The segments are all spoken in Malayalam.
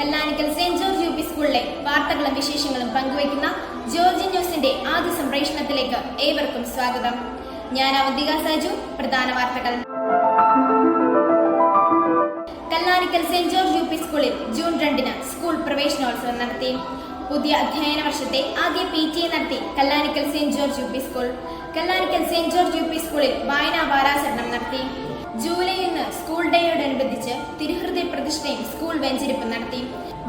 Kallanikkal saint George U P സ്കൂളിലെ വാർത്തകളും വിശേഷങ്ങളും പങ്കുവയ്ക്കുന്ന ജോർജ് ന്യൂസിന്റെ ആദ്യ സംപ്രേഷണത്തിലേക്ക് ഏവർക്കും സ്വാഗതം. ഞാൻ അവന്തിക സാജു. പ്രധാന വാർത്തകൾ. Kallanickal saint George U P സ്കൂളിൽ ജൂൺ 2 സ്കൂൾ പ്രവേശനോത്സവം നടത്തി. പുതിയ അധ്യയന വർഷത്തെ ആദ്യ PTA നടത്തി Kallanickal saint George U P school. Kallanickal saint George U P സ്കൂളിൽ വായനാ വാരാചരണം നടത്തി. ജൂലൈ 1 സ്കൂൾ ഡേയോടനുബന്ധിച്ച് തിരുഹൃദയ പ്രതിഷ്ഠയും സ്കൂൾ വെഞ്ചരിപ്പും നടത്തി.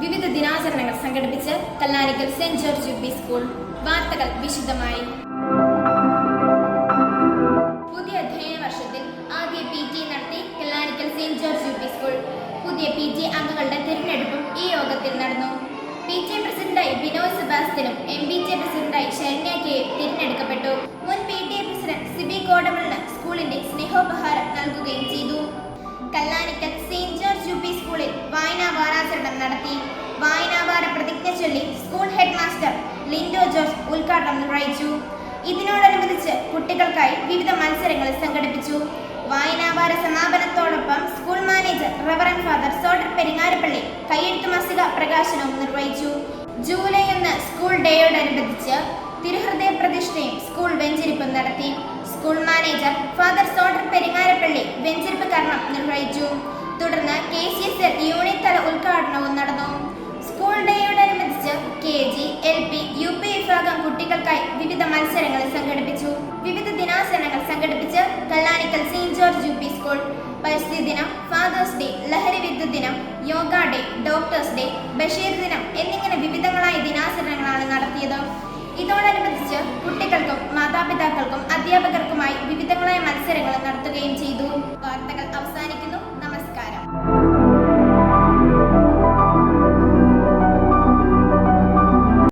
വിവിധ ദിനാചരണങ്ങൾ സംഘടിപ്പിച്ച് Kallanickal saint George U P school. വാർത്തകൾ വിശദമായി. പുതിയ അധ്യയന വർഷത്തിൽ ആദ്യ PTA നടത്തി Kallanickal saint George U P school. പുതിയ PTA അംഗങ്ങളുടെ തിരഞ്ഞെടുപ്പും ഈ യോഗത്തിൽ നടന്നു. PTA പ്രസിഡന്റായി ബിനോയ് സെബാസ്റ്റ്യനും MPTA പ്രസിഡന്റായി ശരണ്യ കെ തിരഞ്ഞെടുക്കപ്പെട്ടു. മുൻ PTA പ്രസിഡന്റ് സിബി കോടമലിന് സ്കൂളിന്റെ സ്നേഹോപഹാരം നൽകുകയും ചെയ്തു. Kallanikkal saint George U P സ്കൂളിൽ വായനാ വാരാചരണം നടത്തി. വായനാവാര പ്രതിജ്ഞ ചൊല്ലി school head master Lindo George ഉദ്ഘാടനം നിർവഹിച്ചു. ഇതിനോടനുബന്ധിച്ച് കുട്ടികൾക്കായി വിവിധ മത്സരങ്ങൾ സംഘടിപ്പിച്ചു. വായനാവാര സമാപനത്തോടൊപ്പം school manager reverend father Sodar Peringarappally കയ്യെഴുത്ത് മാസിക പ്രകാശനവും നിർവഹിച്ചു. ജൂലൈ 1 സ്കൂൾ ഡേയോടനുബന്ധിച്ച് തിരുഹൃദയ പ്രതിഷ്ഠയും സ്കൂൾ വെഞ്ചരിപ്പും നടത്തി. School manager father Sodar Peringarappally വെഞ്ചരിപ്പ് കർമ്മം നിർവഹിച്ചു. തുടർന്ന് KCSL യൂണിറ്റ് തല ഉദ്ഘാടനവും നടന്നു. സ്കൂൾ ഡേയോടനുബന്ധിച്ച് KG, LP, UP വിഭാഗം കുട്ടികൾക്കായി വിവിധ മത്സരങ്ങൾ സംഘടിപ്പിച്ചു. വിവിധ ദിനാചരണങ്ങൾ സംഘടിപ്പിച്ച് Kallanickal saint George U P school. പരിസ്ഥിതി ദിനം, ഫാദേഴ്സ് ഡേ, ലഹരി വിരുദ്ധ ദിനം, yoga day, doctors day, Basheer ദിനം എന്നിങ്ങനെ വിവിധങ്ങളായ ദിനാചരണങ്ങളാണ് നടത്തിയത്. ഇതോടനുബന്ധിച്ച് കുട്ടികൾക്കും മാതാപിതാക്കൾക്കും അധ്യാപകർക്കുമായി വിവിധങ്ങളായ മത്സരങ്ങൾ